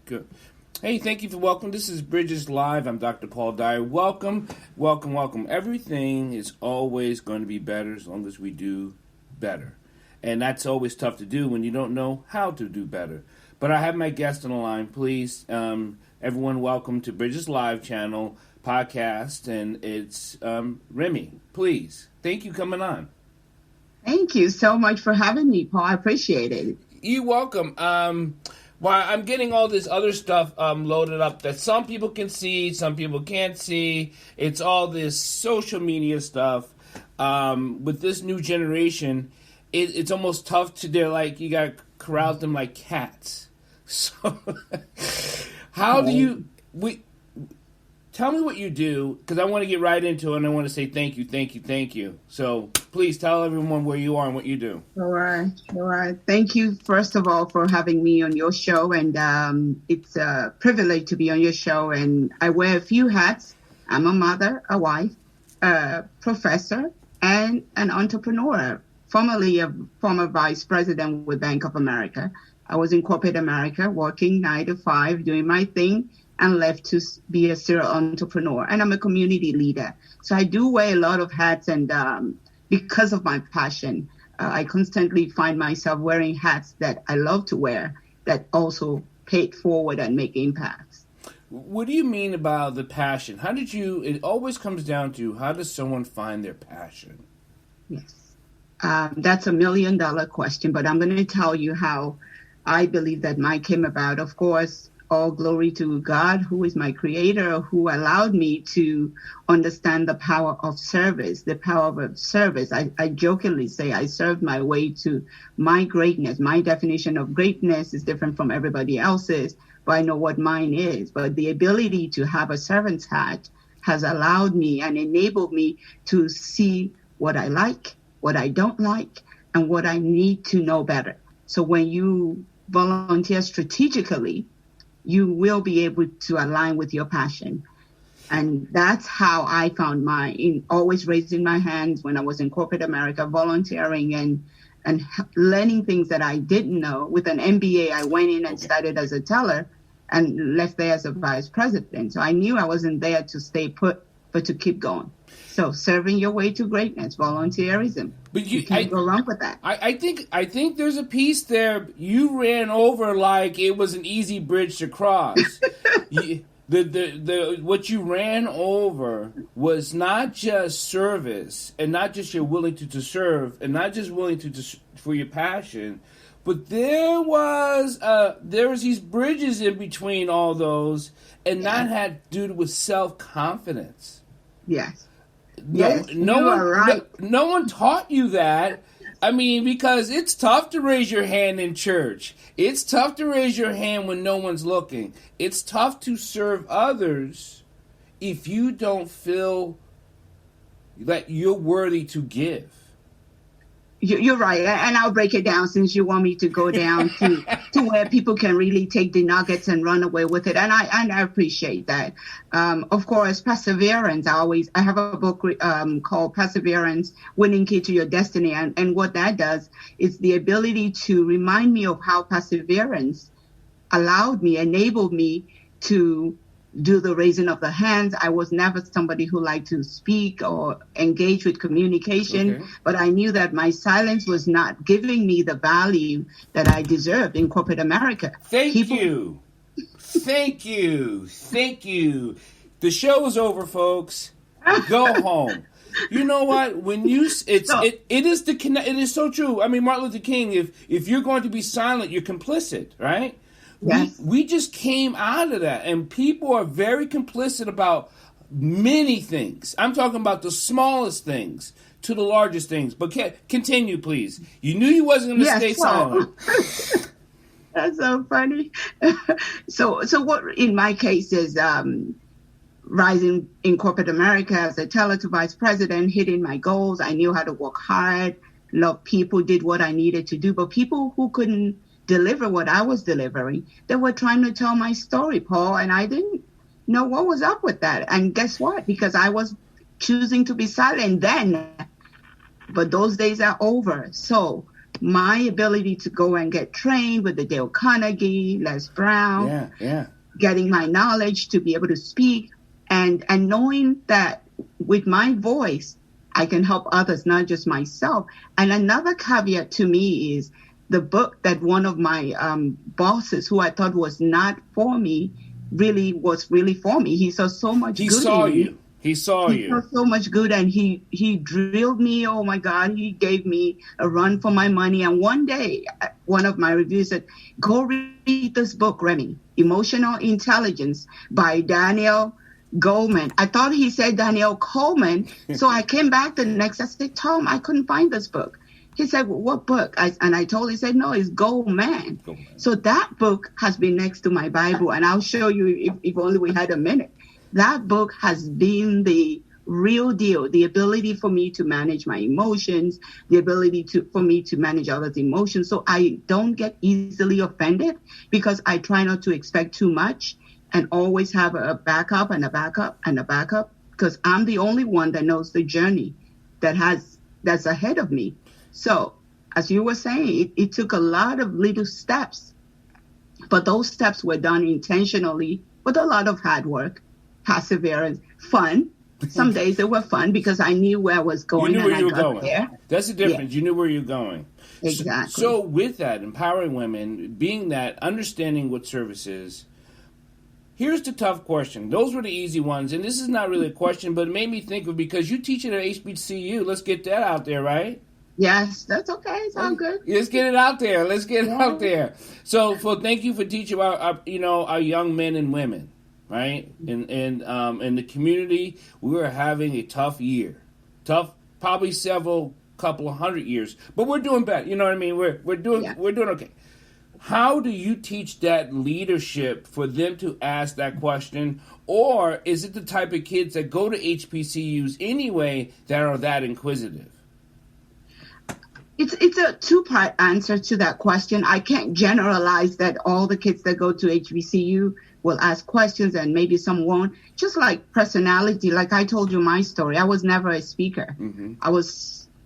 Good. Hey, thank you for welcome. This is Bridges Live. I'm Dr. Paul Dyer. Welcome, welcome, welcome. Everything is always going to be better as long as we do better. And that's always tough to do when you don't know how to do better. But I have my guest on the line. Please, everyone, welcome to Bridges Live channel podcast. And it's Remi. Please. Thank you for coming on. Thank you so much for having me, Paul. I appreciate it. You're welcome. While I'm getting all this other stuff loaded up that some people can see, some people can't see. It's all this social media stuff. With this new generation, it's almost tough to, they're like, you got to corral them like cats. So how do you, tell me what you do, because I want to get right into it, and I want to say thank you. So please tell everyone where you are and what you do. All right. Thank you, first of all, for having me on your show. And it's a privilege to be on your show. And I wear a few hats. I'm a mother, a wife, a professor, and an entrepreneur, formerly a former vice president with Bank of America. I was in corporate America, working 9 to 5, doing my thing, and left to be a serial entrepreneur. And I'm a community leader. So I do wear a lot of hats, and because of my passion, I constantly find myself wearing hats that I love to wear that also pay it forward and make impacts. What do you mean about the passion? It always comes down to, how does someone find their passion? Yes. That's $1 million question, but I'm going to tell you how I believe that mine came about. Of course, all glory to God, who is my creator, who allowed me to understand the power of service, I jokingly say I served my way to my greatness. My definition of greatness is different from everybody else's, but I know what mine is. But the ability to have a servant's hat has allowed me and enabled me to see what I like, what I don't like, and what I need to know better. So when you volunteer strategically, you will be able to align with your passion. And that's how I found mine, always raising my hands when I was in corporate America, volunteering and learning things that I didn't know. With an MBA, I went in and started as a teller and left there as a vice president. So I knew I wasn't there to stay put, but to keep going. So serving your way to greatness, volunteerism. But you can't go wrong with that. I think there's a piece there. You ran over like it was an easy bridge to cross. What you ran over was not just service, and not just you're willing to serve, and not just willing to for your passion, but there was these bridges in between all those, and that had to do with self-confidence. Yes. No one taught you that. I mean, because it's tough to raise your hand in church. It's tough to raise your hand when no one's looking. It's tough to serve others if you don't feel that you're worthy to give. You're right, and I'll break it down since you want me to go down to where people can really take the nuggets and run away with it, and I appreciate that. Of course, perseverance. I have a book called Perseverance: Winning Key to Your Destiny, and what that does is the ability to remind me of how perseverance enabled me to do the raising of the hands. I was never somebody who liked to speak or engage with communication, but I knew that my silence was not giving me the value that I deserved in corporate America. Thank you. The show's over, folks. Go home. You know what? When you it is so true. I mean, Martin Luther King. If you're going to be silent, you're complicit, right? Yes. We just came out of that, and people are very complicit about many things. I'm talking about the smallest things to the largest things. But continue, please. You knew you wasn't going to stay silent. That's so funny. So what in my case is rising in corporate America as a teller to vice president, hitting my goals. I knew how to work hard, love people, did what I needed to do. But people who couldn't deliver what I was delivering, they were trying to tell my story, Paul, and I didn't know what was up with that. And guess what? Because I was choosing to be silent then, but those days are over. So my ability to go and get trained with the Dale Carnegie, Les Brown, getting my knowledge to be able to speak, and knowing that with my voice, I can help others, not just myself. And another caveat to me is the book that one of my bosses, who I thought was not for me, really was really for me. He saw so much good in me. He saw so much good, and he drilled me. Oh my God, he gave me a run for my money. And one day, one of my reviews said, "Go read this book, Remi, Emotional Intelligence by Daniel Goleman." I thought he said Daniel Coleman, so I came back the next. I said, "Tom, I couldn't find this book." He said, "Well, what book?" And I told him, he said, "No, it's Goleman." So that book has been next to my Bible, and I'll show you if only we had a minute. That book has been the real deal, the ability for me to manage my emotions, the ability for me to manage others' emotions. So I don't get easily offended because I try not to expect too much and always have a backup and a backup and a backup, because I'm the only one that knows the journey that's ahead of me. So as you were saying, it took a lot of little steps, but those steps were done intentionally with a lot of hard work, perseverance, fun. Some days they were fun because I knew where I was going. You knew where you were got going. There. That's the difference. Yeah. You knew where you're going. Exactly. So with that, empowering women, being that, understanding what service is, here's the tough question. Those were the easy ones, and this is not really a question, but it made me think of, because you teach it at HBCU. Let's get that out there, right? Yes, that's okay. It's all good. Let's get it out there. Out there. So thank you for teaching our young men and women. Right? In the community, we were having a tough year. Tough, probably couple of 100 years. But we're doing better. You know what I mean? We're doing okay. How do you teach that leadership for them to ask that question? Or is it the type of kids that go to HBCUs anyway that are that inquisitive? It's a two-part answer to that question. I can't generalize that all the kids that go to HBCU will ask questions and maybe some won't. Just like personality, like I told you my story. I was never a speaker. Mm-hmm.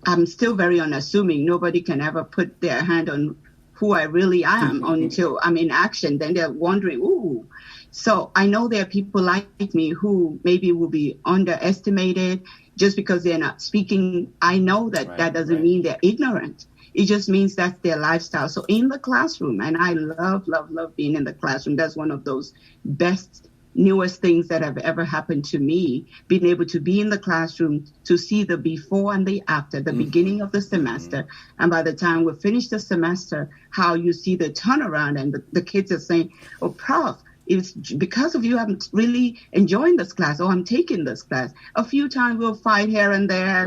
I'm still very unassuming. Nobody can ever put their hand on who I really am until I'm in action. Then they're wondering, ooh. So I know there are people like me who maybe will be underestimated just because they're not speaking. I know that that doesn't mean they're ignorant. It just means that's their lifestyle. So in the classroom, and I love, love, love being in the classroom. That's one of those best, newest things that have ever happened to me, being able to be in the classroom, to see the before and the after, the beginning of the semester. And by the time we finish the semester, how you see the turnaround, and the kids are saying, "Oh, Prof, it's because of you I'm really enjoying this class. Oh, I'm taking this class." A few times we'll fight here and there,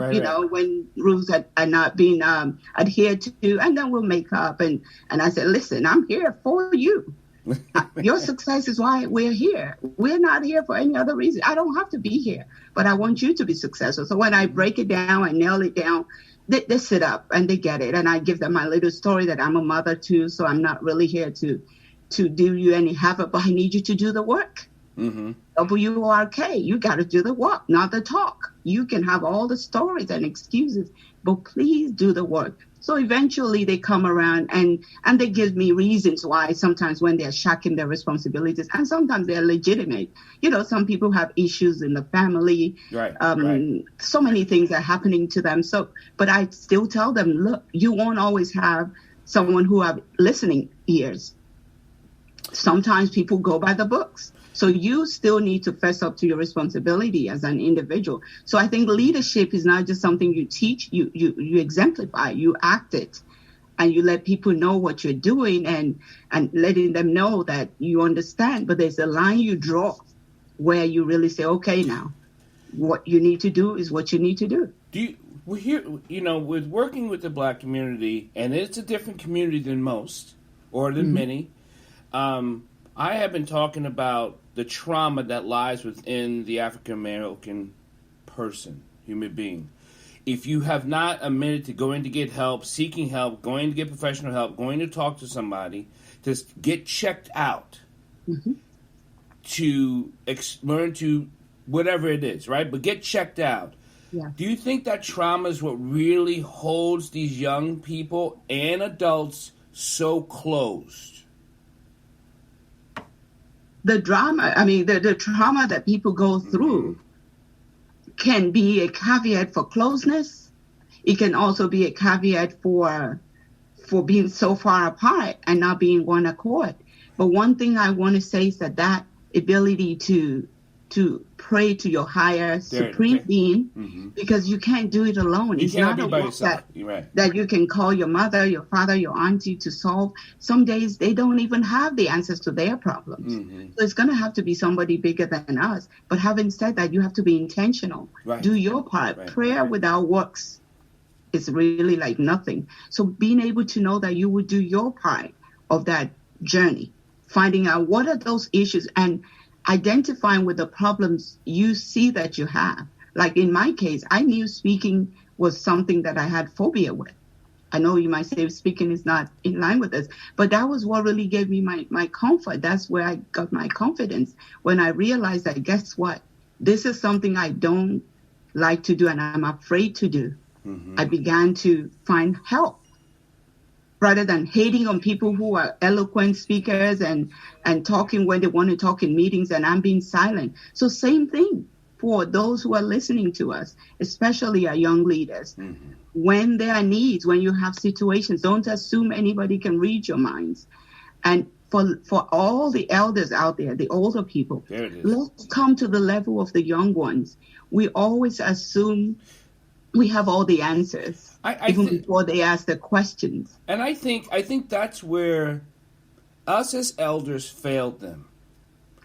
when rules are not being adhered to, and then we'll make up. And I said, "Listen, I'm here for you. Your success is why we're here. We're not here for any other reason. I don't have to be here, but I want you to be successful." So when I break it down, I nail it down, they sit up and they get it. And I give them my little story that I'm a mother too, so I'm not really here to do you any havoc, but I need you to do the work. Mm-hmm. WRK, you got to do the work, not the talk. You can have all the stories and excuses, but please do the work. So eventually they come around and they give me reasons why sometimes when they're shacking their responsibilities, and sometimes they're legitimate. Some people have issues in the family. So many things are happening to them. So, but I still tell them, look, you won't always have someone who have listening ears. Sometimes people go by the books. So you still need to fess up to your responsibility as an individual. So I think leadership is not just something you teach, you exemplify, you act it, and you let people know what you're doing and letting them know that you understand. But there's a line you draw where you really say, okay, now what you need to do is what you need to do. We're here, with working with the Black community, and it's a different community than most, or than many. I have been talking about the trauma that lies within the African American person, human being. If you have not a minute to go in to get help, seeking help, going to get professional help, going to talk to somebody, to get checked out, to learn to whatever it is, right? But get checked out. Yeah. Do you think that trauma is what really holds these young people and adults so closed? The drama, I mean, the trauma that people go through can be a caveat for closeness. It can also be a caveat for being so far apart and not being one accord. But one thing I want to say is that ability to pray to your higher supreme being, because you can't do it alone. You it's cannot not be a by work yourself. You're right. that you can call your mother, your father, your auntie to solve. Some days they don't even have the answers to their problems. So it's going to have to be somebody bigger than us. But having said that, you have to be intentional. Right. Do your part. Right. Prayer without works is really like nothing. So being able to know that you will do your part of that journey, finding out what are those issues and identifying with the problems you see that you have. Like in my case, I knew speaking was something that I had phobia with. I know you might say speaking is not in line with this, but that was what really gave me my comfort. That's where I got my confidence, when I realized that, guess what? This is something I don't like to do and I'm afraid to do. I began to find help rather than hating on people who are eloquent speakers and talking when they want to talk in meetings and I'm being silent. So same thing for those who are listening to us, especially our young leaders. When there are needs, when you have situations, don't assume anybody can read your minds. And for all the elders out there, the older people, let's come to the level of the young ones. We always assume we have all the answers, even before they ask the questions. And I think that's where us as elders failed them.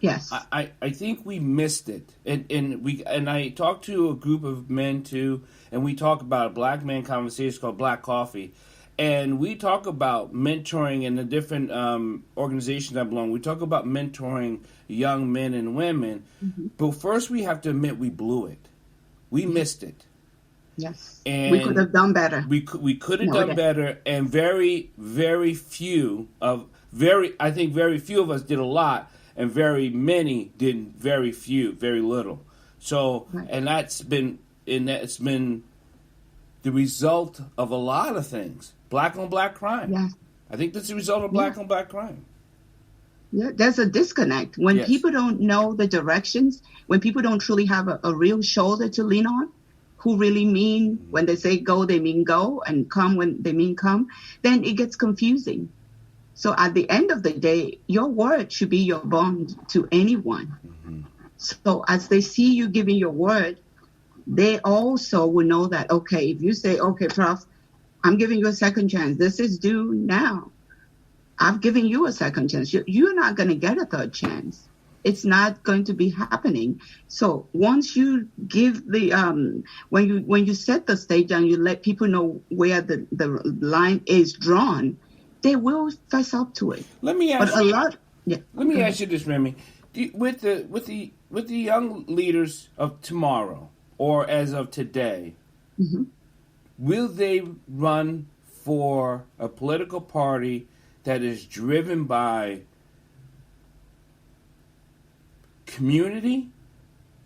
Yes. I think we missed it. And I talked to a group of men too, and we talk about a black man conversation called Black Coffee. And we talk about mentoring in the different organizations I belong. We talk about mentoring young men and women. But first we have to admit we blew it. We missed it. Yes, and we could have done better. We could have done better, and very few of us did a lot, and very many did very little. So, and that's been the result of a lot of things. Black on black crime. Yeah, I think that's the result of black on black crime. Yeah, there's a disconnect when people don't know the directions, when people don't truly have a real shoulder to lean on. Who really mean when they say go, they mean go, and come when they mean come, then it gets confusing. So at the end of the day, your word should be your bond to anyone. So as they see you giving your word, they also will know that, okay, if you say, okay, Prof, I'm giving you a second chance. This is due now. I've given you a second chance. You're not going to get a third chance. It's not going to be happening. So once you give the when you set the stage and you let people know where the line is drawn, they will fess up to it. Let me ask you this, Remi. With the young leaders of tomorrow or as of today, will they run for a political party that is driven by community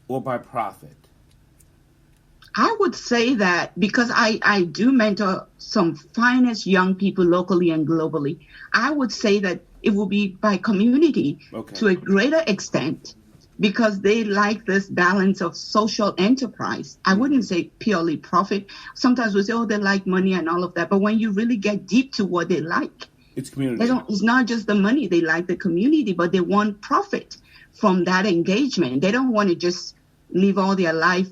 or by profit? I would say that because I do mentor some finest young people locally and globally, I would say that it will be by community to a greater extent because they like this balance of social enterprise. I wouldn't say purely profit. Sometimes we say, oh, they like money and all of that. But when you really get deep to what they like, it's community. It's not just the money. They like the community, but they want profit from that engagement. They don't want to just live all their life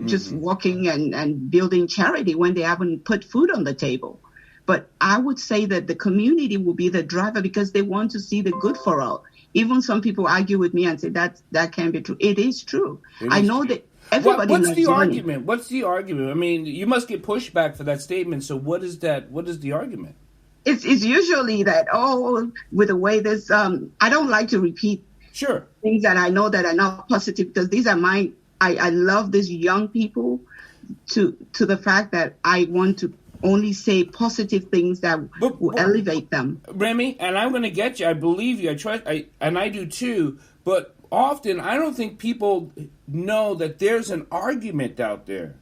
just working and building charity when they haven't put food on the table. But I would say that the community will be the driver because they want to see the good for all. Even some people argue with me and say that can't be true. It is true. I know that everybody What's loves the money. argument? What's the argument? I mean, you must get pushback for that statement. So what is that? What is the argument? It's usually that, with the way this, I don't like to repeat things that I know that are not positive because these are I love these young people to the fact that I want to only say positive things that will elevate them. Remi, and I'm going to get you. I believe you. I trust, and I do too. But often, I don't think people know that there's an argument out there.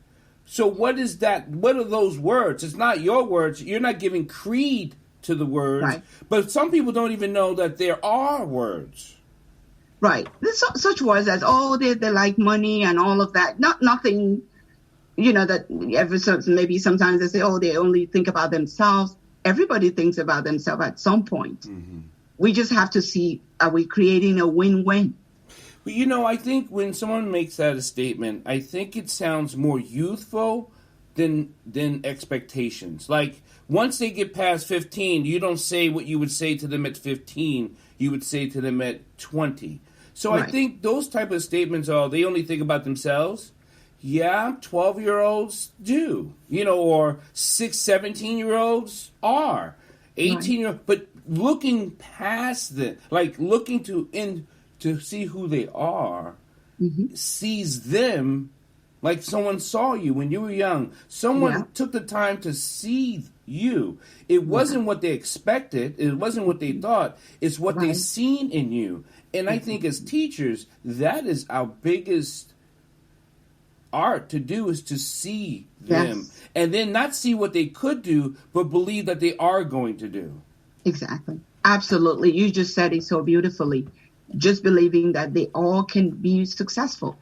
So what is that? What are those words? It's not your words. You're not giving creed to the words. Right. But some people don't even know that there are words. Right. There's such words as, oh, they like money and all of that. Nothing, that maybe sometimes they say, oh, they only think about themselves. Everybody thinks about themselves at some point. Mm-hmm. We just have to see, are we creating a win-win? Well, I think when someone makes that a statement, I think it sounds more youthful than expectations. Like, once they get past 15, you don't say what you would say to them at 15. You would say to them at 20. So right. I think those type of statements are, they only think about themselves. Yeah, 12-year-olds do. Or 17-year-olds are. 18-year-olds. Right. But looking past them, like looking to see who they are, mm-hmm. sees them like someone saw you when you were young. Someone took the time to see you. It wasn't what they expected. It wasn't what they thought. It's what they seen in you. And I think as teachers, that is our biggest art to do, is to see them. And then not see what they could do, but believe that they are going to do. Exactly. Absolutely. You just said it so beautifully. Just believing that they all can be successful.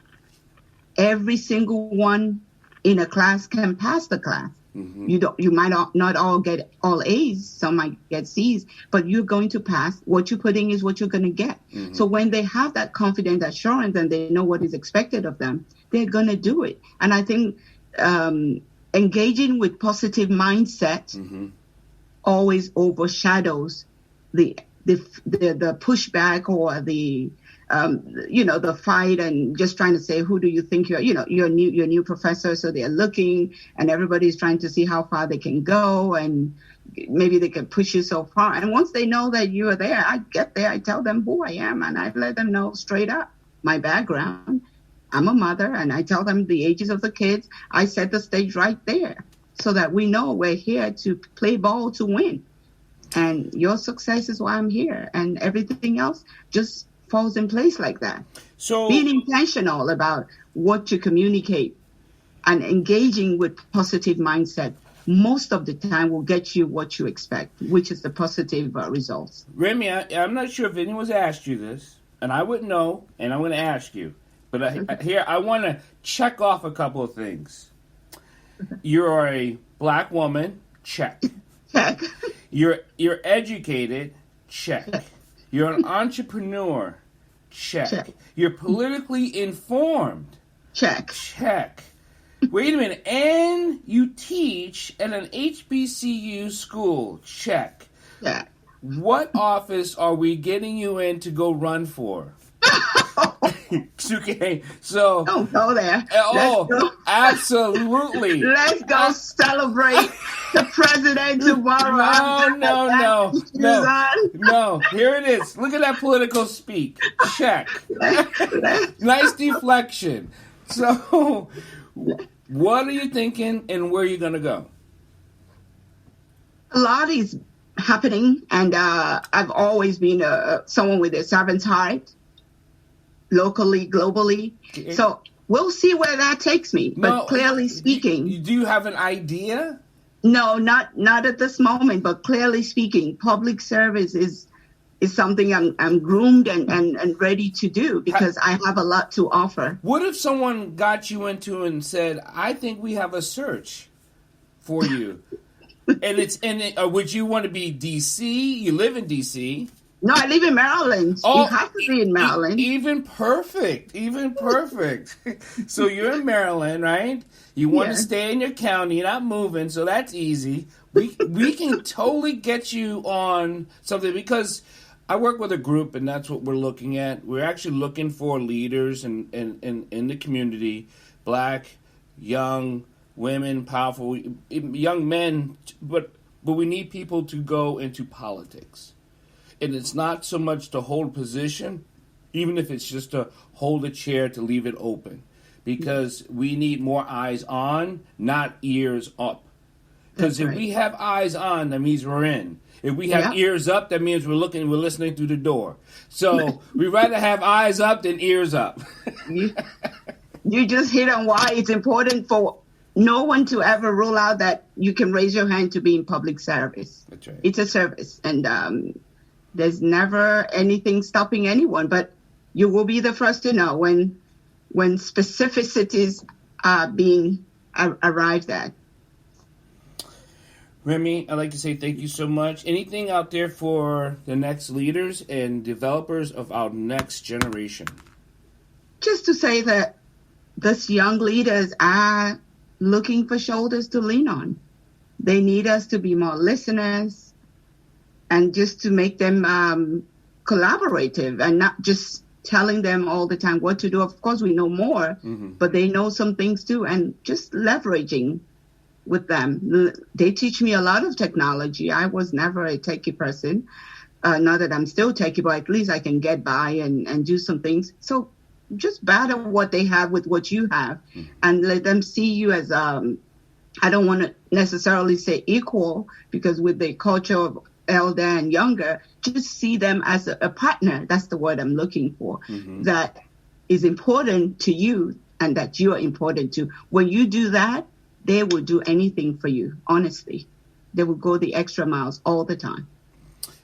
Every single one in a class can pass the class. Mm-hmm. You might not all get all A's, some might get C's, but you're going to pass. What you're putting is what you're going to get. Mm-hmm. So when they have that confident assurance and they know what is expected of them, they're going to do it. And I think engaging with positive mindset mm-hmm. always overshadows the pushback or the fight and just trying to say, who do you think you're new professor. So they're looking and everybody's trying to see how far they can go and maybe they can push you so far. And once they know that you are there, I get there, I tell them who I am and I let them know straight up my background. I'm a mother and I tell them the ages of the kids. I set the stage right there so that we know we're here to play ball to win. And your success is why I'm here. And everything else just falls in place like that. So being intentional about what you communicate and engaging with positive mindset most of the time will get you what you expect, which is the positive results. Remi, I'm not sure if anyone's asked you this, and I wouldn't know, and I'm going to ask you. But I want to check off a couple of things. You're a black woman, check. Check. You're educated, check. You're an entrepreneur, check. You're politically informed, check. Wait a minute, and you teach at an HBCU school, check. What office are we getting you in to go run for? Okay, so don't go there. Absolutely. Let's go celebrate the president tomorrow. No. Here it is. Look at that political speak. Check. Nice deflection. So, what are you thinking, and where are you going to go? A lot is happening, and I've always been someone with a servant's heart. Locally, globally. So we'll see where that takes me. But clearly speaking... Do you have an idea? No, not at this moment. But clearly speaking, public service is something I'm groomed and ready to do because I have a lot to offer. What if someone got you into and said, I think we have a search for you? Would you want to be D.C.? You live in D.C., No, I live in Maryland. You have to be in Maryland. Even perfect. So you're in Maryland, right? You want to stay in your county. You're not moving, so that's easy. We can totally get you on something because I work with a group, and that's what we're looking at. We're actually looking for leaders in the community, black, young, women, powerful, young men, but we need people to go into politics. And it's not so much to hold position, even if it's just to hold a chair to leave it open. Because we need more eyes on, not ears up. Because if we have eyes on, that means we're in. If we have ears up, that means we're listening through the door. So we'd rather have eyes up than ears up. You just hit on why it's important for no one to ever rule out that you can raise your hand to be in public service. That's right. It's a service, and there's never anything stopping anyone. But you will be the first to know when specificities are being arrived at. Remi, I'd like to say thank you so much. Anything out there for the next leaders and developers of our next generation? Just to say that these young leaders are looking for shoulders to lean on. They need us to be more listeners and just to make them collaborative and not just telling them all the time what to do. Of course, we know more, but they know some things too, and just leveraging with them. They teach me a lot of technology. I was never a techie person. Not that I'm still techie, but at least I can get by and do some things. So just battle what they have with what you have and let them see you as, I don't want to necessarily say equal, because with the culture of elder and younger, just see them as a partner. That's the word I'm looking for. That is important to you and that you are important to. When you do that, they will do anything for you, honestly. They will go the extra miles all the time.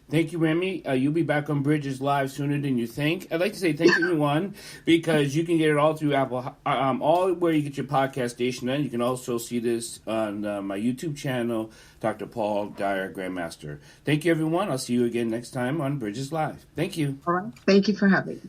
Thank you, Remi. You'll be back on Bridges Live sooner than you think. I'd like to say thank you, everyone, because you can get it all through Apple, all where you get your podcast station. And you can also see this on my YouTube channel, Dr. Paul Dyer, Grandmaster. Thank you, everyone. I'll see you again next time on Bridges Live. Thank you. All right. Thank you for having me.